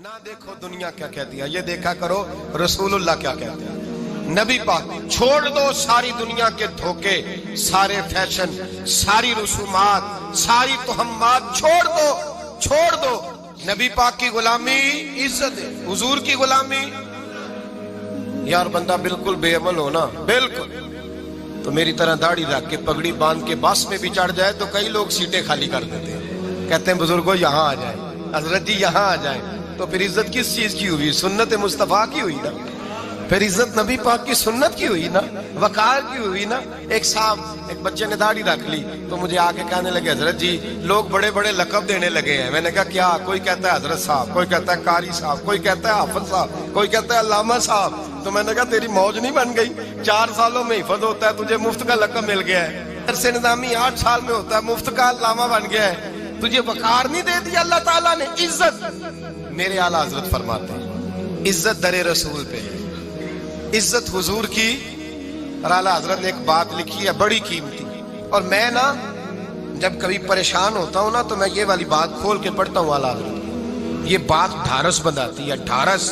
ना देखो दुनिया क्या कहती है, ये देखा करो रसूलुल्लाह क्या कहते हैं। नबी पाक छोड़ दो सारी दुनिया के धोखे, सारे फैशन, सारी रसूमात, सारी तोहम्मात छोड़ दो। नबी पाक की गुलामी इज्जत है, हुजूर की गुलामी। यार बंदा बिल्कुल बेअमल हो ना, बिल्कुल, तो मेरी तरह दाढ़ी रख के पगड़ी बांध के बस में भी चढ़ जाए तो कई लोग सीटें खाली कर देते हैं, कहते हैं बुजुर्गो यहाँ आ जाए, हजरत जी यहाँ आ जाए। तो फिर इज्जत किस चीज की हुई? सुन्नत मुस्तफा की हुई ना, फिर इज्जत नबी पाक की सुन्नत की हुई ना, वकार की हुई ना। एक साहब, एक बच्चे ने दाढ़ी रख ली तो मुझे आके कहने लगे हजरत जी लोग बड़े बड़े लकब देने लगे हैं। मैंने कहा क्या? कोई कहता है हजरत साहब, कोई कहता है कारी साहब, कोई कहता है हाफिज साहब, कोई कहता है अल्लामा साहब। तो मैंने कहा तेरी मौज नहीं बन गई? 4 सालों में हिफज होता है, तुझे मुफ्त का लकब मिल गया है। अरसे निजामी 8 साल में होता है, मुफ्त का अल्लामा बन गया है। तुझे वकार नहीं दे दिया अल्लाह ताला ने, इज्जत। मेरे आला हजरत फरमाते हैं इज्जत दरे रसूल पे है, इज्जत हुजूर की। और आला हजरत ने एक बात लिखी है बड़ी कीमती, और मैं ना जब कभी परेशान होता हूं ना तो मैं ये वाली बात खोल के पढ़ता हूँ आला हजरत। ये बात ढारस बनाती है, ढारस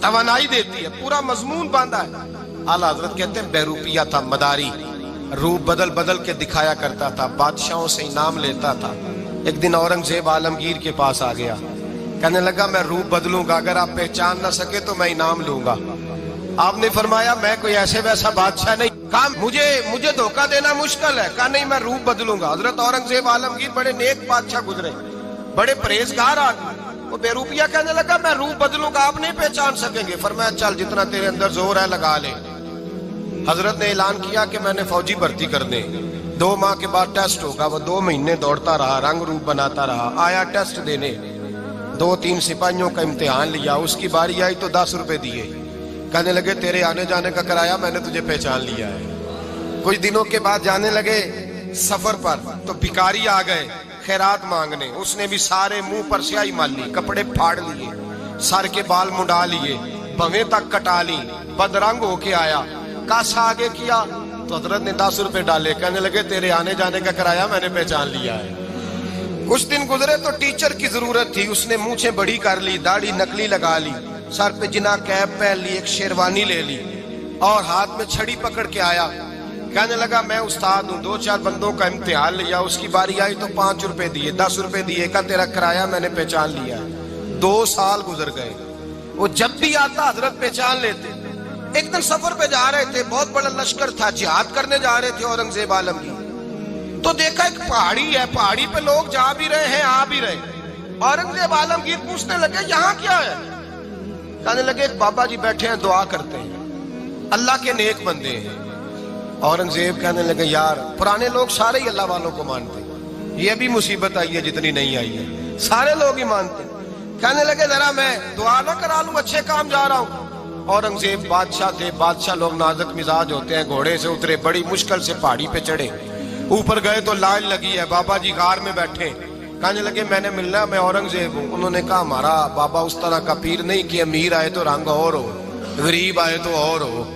तवानाई देती है, पूरा मजमून बांधा है। आला हजरत कहते हैं बेरूपिया था मदारी, रूप बदल बदल के दिखाया करता था, बादशाहों से इनाम लेता था। एक दिन औरंगजेब आलमगीर के पास आ गया, कहने लगा मैं रूप बदलूंगा, अगर आप पहचान ना सके तो मैं इनाम लूंगा। आपने फरमाया मैं कोई ऐसे वैसा बादशाह नहीं, कहा मुझे धोखा देना मुश्किल है, कहा नहीं मैं रूप बदलूंगा। हजरत औरंगजेब आलमगीर बड़े नेक बादशाह गुजरे, बड़े परहेजगार आदमी। वो बेरूपिया कहने लगा मैं रूप बदलूंगा, आप नहीं पहचान सकेंगे। फरमाया चल जितना तेरे अंदर जोर है लगा ले। हजरत ने ऐलान किया कि मैंने फौजी भर्ती कर दे, 2 माह के बाद टेस्ट होगा। वो 2 महीने दौड़ता रहा, रंग रूप बनाता रहा, आया टेस्ट देने, 2-3 सिपाहियों का इम्तिहान लिया, उसकी बारी आई तो 10 रुपए दिए, कहने लगे तेरे आने जाने का किराया मैंने तुझे पहचान लिया है। कुछ दिनों के बाद जाने लगे सफर पर तो भिखारी आ गए खैरात मांगने, उसने भी सारे मुंह पर स्याही मार ली, कपड़े फाड़ लिए, सर के बाल मुंडा लिए, भवें तक कटा ली, बदरंग होके आया। कासा आगे किया तो हजरत ने 10 रुपए डाले, कहने लगे तेरे आने जाने का किराया मैंने पहचान लिया है। कुछ दिन गुजरे तो टीचर की जरूरत थी, उसने मूछें बड़ी कर ली, दाढ़ी नकली लगा ली, सर पे जिना कैप पहन ली, एक शेरवानी ले ली और हाथ में छड़ी पकड़ के आया। कहने लगा मैं उस्ताद हूँ, 2-4 बंदों का इम्तिहान लिया, उसकी बारी आई तो 5 रुपए दिए, 10 रुपए दिए, का तेरा किराया मैंने पहचान लिया। 2 साल गुजर गए, वो जब भी आता हजरत पहचान लेते। एक दिन सफर पे जा रहे थे, बहुत बड़ा लश्कर था, जिहाद करने जा रहे थे औरंगजेब आलमगीर। तो देखा एक पहाड़ी है, पहाड़ी पे लोग जा भी रहे हैं आ भी रहे। औरंगजेब आलमगीर पूछने लगे यहाँ क्या है? कहने लगे बाबा जी बैठे हैं दुआ करते हैं, अल्लाह के नेक बंदे हैं। औरंगजेब कहने लगे यार पुराने लोग सारे ही अल्लाह वालों को मानते, ये अभी मुसीबत आई है जितनी नहीं आई है, सारे लोग ही मानते। कहने लगे जरा मैं दुआ ना करा लूं, अच्छे काम जा रहा हूं। औरंगजेब बादशाह थे, बादशाह लोग नाजुक मिजाज होते हैं, घोड़े से उतरे, बड़ी मुश्किल से पहाड़ी पे चढ़े, ऊपर गए तो लाइन लगी है, बाबा जी गार में बैठे। कहने लगे मैंने मिलना, मैं औरंगजेब हूँ। उन्होंने कहा हमारा बाबा उस तरह का पीर नहीं कि अमीर आए तो रंग और हो, गरीब आए तो और हो,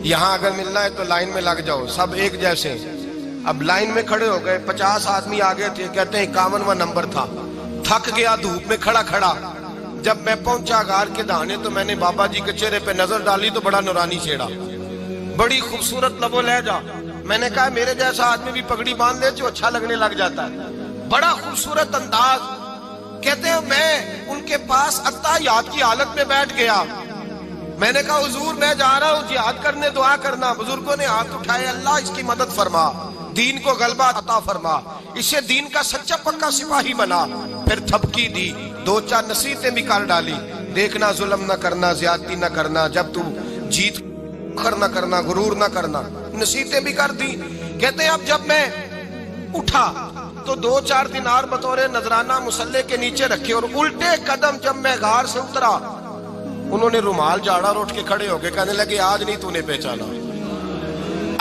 यहाँ अगर मिलना है तो लाइन में लग जाओ, सब एक जैसे। अब लाइन में खड़े हो गए, 50 आदमी आगे थे, कहते हैं 51वां नंबर था। थक गया धूप में खड़ा खड़ा, जब मैं पहुंचा गार के दाने तो मैंने बाबा जी के चेहरे पे नजर डाली तो बड़ा नूरानी चेहरा, बड़ी खूबसूरत लबो लहजा। मैंने कहा मेरे जैसा आदमी भी पगड़ी बांध ले जो अच्छा लगने लग जाता है, बड़ा खूबसूरत अंदाज। कहते हैं मैं उनके पास अत्ताहियात की हालत में बैठ गया। मैंने कहा हुजूर मैं जा रहा हूँ जिहाद करने, दुआ करना। बुजुर्गों ने हाथ उठाए, अल्लाह इसकी मदद फरमा, दीन को गलबा अता फरमा, इसे दीन का सच्चा पक्का सिपाही बना। फिर थपकी दी, 2-4 नसीहतें भी कर डाली, देखना जुल्म न करना, ज्यादती न करना, जब तू जीत कर न करना, गुरूर न करना, नसीहतें भी कर दी। कहते अब जब मैं उठा तो 2-4 दिनार बतौरे नजराना मुसल्ले के नीचे रखे, और उल्टे कदम जब मैं गार से उतरा उन्होंने रुमाल झाड़ा और उठ के खड़े हो गए। कहने लगे आज नहीं तूने पहचाना,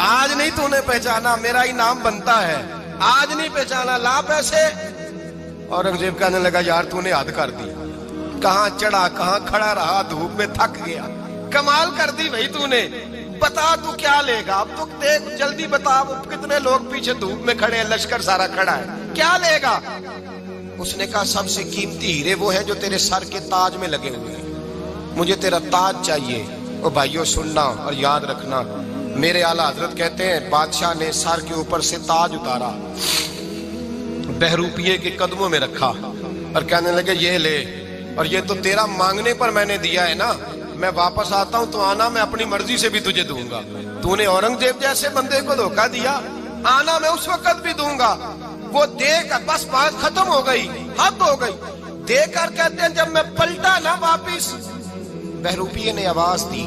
आज नहीं तूने पहचाना, मेरा इनाम बनता है, आज नहीं पहचाना, ला पैसे। औरंगजेब कहने लगा यार तूने हद कर दी, कहाँ चढ़ा कहाँ खड़ा रहा, धूप में थक गया, कमाल कर दी भाई तूने। बता तू क्या लेगा, अब तो देख जल्दी बता, कितने लोग पीछे धूप में खड़े हैं, लश्कर सारा खड़ा है, क्या लेगा? اس نے کہا سب سے قیمتی ہیرے وہ ہیں جو تیرے سر کے تاج میں لگے ہوئے ہیں، مجھے تیرا تاج چاہیے۔ او بھائیو سننا اور یاد رکھنا، میرے اعلیٰ حضرت کہتے ہیں بادشاہ نے سر کے اوپر سے تاج اتارا، بہروپیے کے قدموں میں رکھا اور کہنے لگے یہ لے، اور یہ تو تیرا مانگنے پر میں نے دیا ہے نا، میں واپس آتا ہوں تو آنا میں اپنی مرضی سے بھی تجھے دوں گا۔ تو نے اورنگزیب جیسے بندے کو دھوکہ دیا، آنا میں اس وقت بھی دوں گا۔ وہ دے کر بس بات ختم ہو گئی، حد ہو گئی۔ دے کر کہتے ہیں جب میں پلٹا نا واپس، بہروپیے نے آواز دی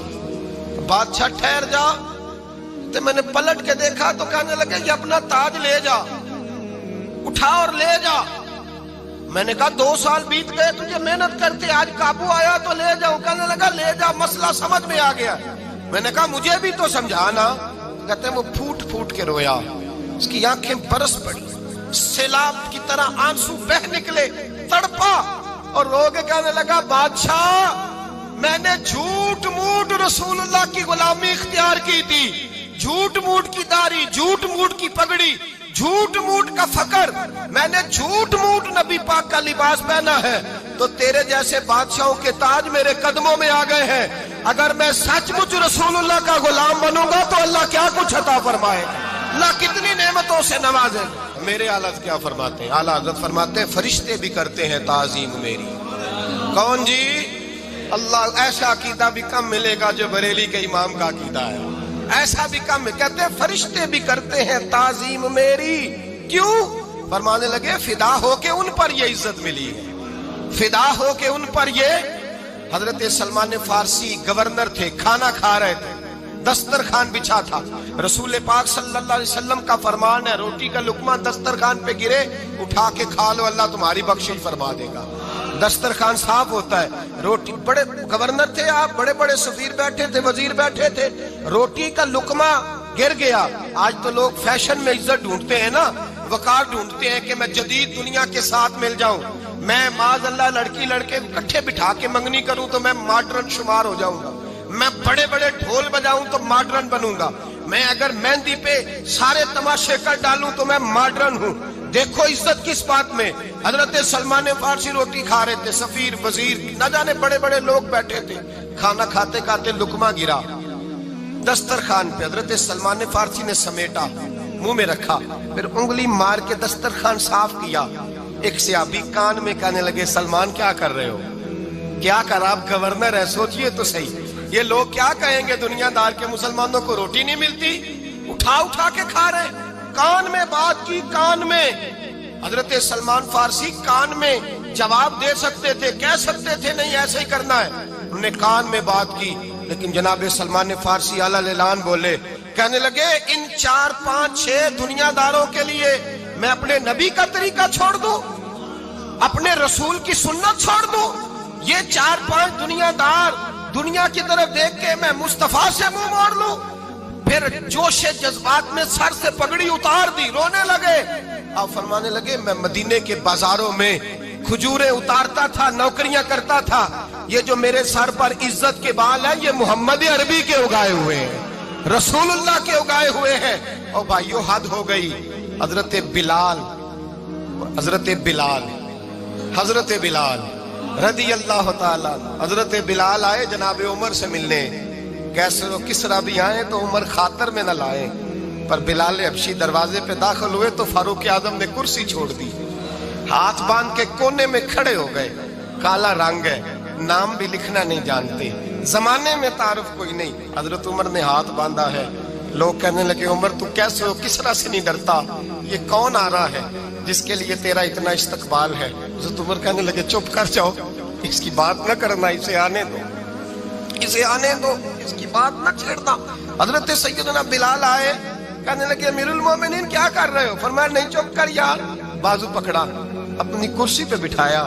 بادشاہ ٹھہر جا، تو میں نے پلٹ کے دیکھا تو کہنے لگے یہ اپنا تاج لے جا، اٹھا اور لے جا۔ میں نے کہا 2 سال بیت گئے تجھے محنت کرتے، آج قابو آیا تو لے جاؤ۔ کہنے لگا لے جا، مسئلہ سمجھ میں آ گیا۔ میں نے کہا مجھے بھی تو سمجھانا۔ کہتے ہیں وہ پھوٹ پھوٹ کے رویا، اس کی آنکھیں برس پڑی، سیلاب کی طرح آنسو بہ نکلے، تڑپا اور رو کے کہنے لگا بادشاہ میں نے جھوٹ موٹ رسول اللہ کی غلامی اختیار کی تھی، جھوٹ موٹ کی داڑھی، جھوٹ موٹ کی پگڑی، جھوٹ موٹ کا فقر، میں نے جھوٹ موٹ نبی پاک کا لباس پہنا ہے، تو تیرے جیسے بادشاہوں کے تاج میرے قدموں میں آ گئے ہیں۔ اگر میں سچ مچ رسول اللہ کا غلام بنوں گا تو اللہ کیا کچھ عطا فرمائے گا، اللہ کتنی نعمتوں سے نوازے۔ میرے اعلیٰ کیا فرماتے ہیں؟ اعلیٰ حضرت فرماتے ہیں فرشتے بھی کرتے ہیں تعظیم میری۔ کون جی؟ اللہ ایسا عقیدہ بھی کم ملے گا جو بریلی کے امام کا عقیدہ ہے، ایسا بھی کم۔ کہتے ہیں فرشتے بھی کرتے ہیں تعظیم میری۔ کیوں؟ فرمانے لگے فدا ہو کے ان پر یہ عزت ملی ہے، فدا ہو کے ان پر یہ۔ حضرت سلمان فارسی گورنر تھے، کھانا کھا رہے تھے، دسترخوان بچھا تھا، رسول پاک صلی اللہ علیہ وسلم کا فرمان ہے روٹی کا لقمہ دسترخوان پہ گرے اٹھا کے کھا لو، اللہ تمہاری بخشش فرما دے گا۔ دسترخوان صاف ہوتا ہے، روٹی، بڑے گورنر تھے آپ، بڑے بڑے سفیر بیٹھے تھے، وزیر بیٹھے تھے، روٹی کا لقمہ گر گیا۔ آج تو لوگ فیشن میں عزت ڈھونڈتے ہیں نا، وقار ڈھونڈتے ہیں کہ میں جدید دنیا کے ساتھ مل جاؤں، میں معاذ اللہ لڑکی لڑکے اکٹھے بٹھا کے منگنی کروں تو میں ماڈرن شمار ہو جاؤں گا، میں بڑے بڑے ڈھول بجاؤں تو ماڈرن بنوں گا، میں اگر مہندی پہ سارے تماشے کر ڈالوں تو میں ماڈرن ہوں۔ دیکھو عزت کس بات میں۔ حضرت سلمان فارسی روٹی کھا رہے تھے، سفیر وزیر نہ جانے بڑے بڑے لوگ بیٹھے تھے، کھانا کھاتے کھاتے لقمہ گرا دسترخوان پہ، حضرت سلمان فارسی نے سمیٹا، منہ میں رکھا، پھر انگلی مار کے دسترخوان صاف کیا۔ ایک صحابی کان میں کہنے لگے سلمان کیا کر رہے ہو، کیا کر، آپ گورنر ہے، سوچئے تو صحیح، یہ لوگ کیا کہیں گے دنیا دار کے مسلمانوں کو روٹی نہیں ملتی، اٹھا اٹھا کے کھا رہے۔ کان میں بات کی، کان میں۔ حضرت سلمان فارسی کان میں جواب دے سکتے تھے، کہہ سکتے تھے نہیں ایسے ہی کرنا ہے، انہوں نے کان میں بات کی، لیکن جناب سلمان فارسی اعلیٰ اعلان بولے، کہنے لگے ان 4 5 6 دنیا داروں کے لیے میں اپنے نبی کا طریقہ چھوڑ دوں، اپنے رسول کی سنت چھوڑ دوں؟ یہ 4 5 دنیا دار دنیا کی طرف دیکھ کے میں مصطفیٰ سے منہ موڑ لوں؟ پھر جوش جذبات میں سر سے پگڑی اتار دی، رونے لگے۔ آپ فرمانے لگے میں مدینے کے بازاروں میں کھجوریں اتارتا تھا، نوکریاں کرتا تھا، یہ جو میرے سر پر عزت کے بال ہیں یہ محمد عربی کے اگائے ہوئے ہیں، رسول اللہ کے اگائے ہوئے ہیں۔ اور بھائیو حد ہو گئی۔ حضرت بلال رضی اللہ تعالیٰ، حضرت بلال آئے جناب عمر سے ملنے، کیسے کسرا بھی آئے تو عمر خاطر میں نہ لائے، پر بلال حبشی دروازے پہ داخل ہوئے تو فاروق اعظم نے کرسی چھوڑ دی، ہاتھ باندھ کے کونے میں کھڑے ہو گئے، کالا رنگ ہے، نام بھی لکھنا نہیں جانتے، زمانے میں تعارف کوئی نہیں، حضرت عمر نے ہاتھ باندھا ہے۔ لوگ کہنے لگے عمر تو کیسے ہو، کسرا سے نہیں ڈرتا، یہ کون آ رہا ہے جس کے لیے تیرا اتنا استقبال ہے؟ حضرت عمر کہنے لگے چپ کر جاؤ، اس کی بات نہ کرنا، اسے آنے دو، اسے آنے دو، اس کی بات نہ چھیڑنا۔ حضرت سیدنا بلال آئے، کہنے لگے امیر المومنین کیا کر رہے ہو؟ فرمایا نہیں چپ کر یار، بازو پکڑا، اپنی کرسی پہ بٹھایا۔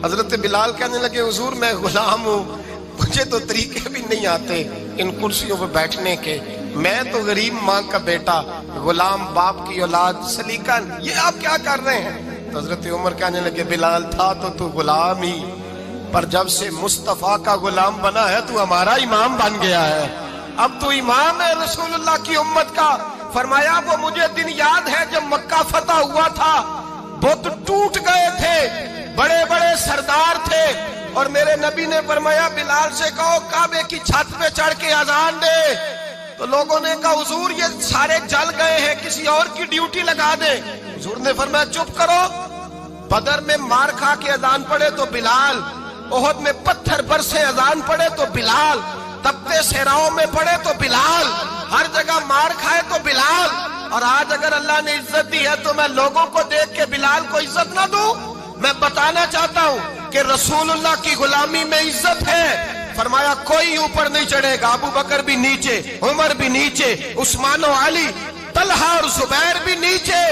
حضرت بلال کہنے لگے حضور میں غلام ہوں، مجھے تو طریقے بھی نہیں آتے ان کرسیوں پہ بیٹھنے کے، میں تو غریب ماں کا بیٹا، غلام باپ کی اولاد، سلیقن، یہ آپ کیا کر رہے ہیں؟ تو حضرت عمر کہنے لگے بلال تھا تو غلام ہی، پر جب سے مصطفیٰ کا غلام بنا ہے تو ہمارا امام بن گیا ہے، اب تو امام ہے رسول اللہ کی امت کا۔ فرمایا وہ مجھے دن یاد ہے جب مکہ فتح ہوا تھا، बुत टूट गए थे, बड़े बड़े सरदार थे, और मेरे नबी ने फरमाया बिलाल से कहो काबे की छत पे चढ़ के अजान दे। तो लोगों ने कहा हुजूर ये सारे जल गए हैं, किसी और की ड्यूटी लगा दे। हुजूर ने फरमाया चुप करो, बदर में मार खा के अजान पड़े तो बिलाल, ओहद में पत्थर बरसे अजान पड़े तो बिलाल, तपते सहराओं में पड़े तो बिलाल, हर जगह मार खाए तो बिलाल। और आज अगर अल्लाह ने इज्जत दी है तो मैं लोगों को देख के बिलाल को इज्जत ना दूं? मैं बताना चाहता हूं कि रसूलुल्लाह की गुलामी में इज्जत है। फरमाया कोई ऊपर नहीं चढ़ेगा, अबू बकर भी नीचे, उमर भी नीचे, उस्मान और अली, तलहा और जुबैर भी नीचे।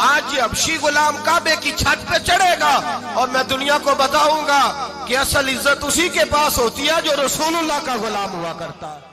आज ये हबशी गुलाम काबे की छत पे चढ़ेगा और मैं दुनिया को बताऊंगा कि असल इज्जत उसी के पास होती है जो रसूलुल्लाह का गुलाम हुआ करता है।